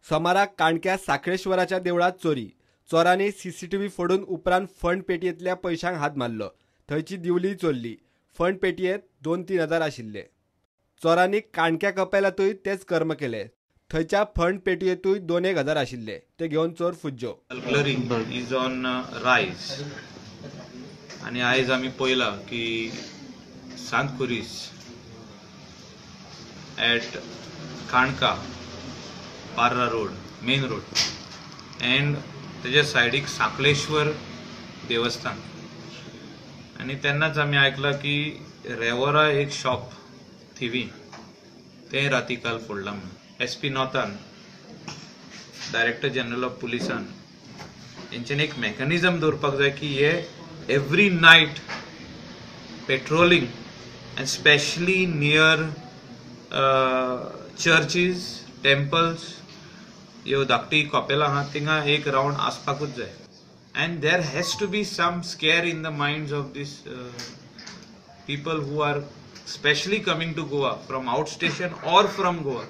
सोमाराक काणक्या साखळेश्वराच्या देवळात चोरी. चोरांनी सीसीटीव्ही फोडून उपरांत फंड पेटयेंतल्या पैशांक हात मारलो. थंयची दिवली चोरली. फंड पेटयेंत 2-3 हजार आशिल्ले. चोरांनी काणक्या कपेलातूय तेच कर्म केले. थंयच्या फंड पेटयेंतूय 2-1 हजार आशिल्ले. ते घेवन चोर फुज्जो. Burglary is on rise. आणि आयज आमी पळयला की सांत खुरीस at काणका Parra road main road end तेजे सायडीक साखळेश्वर देवस्थान आणि तेन्नाच आमी आयकला की रेवरा एक शॉप थिवी ते राती काल फोडला म्हणून. SP नॉर्थान डायरेक्टर जनरल ऑफ पुलिसान हेंच्यानी एक मेकॅनिझम दवरपाक जाय की हे every night patrolling and specially near churches temples ह्यो धाकटी कॉपेलां आहा थिंगा एक राउंड आसपाकूच जाय. And there has to be some scare in the minds of this people who are specially coming to Goa from out station or from Goa.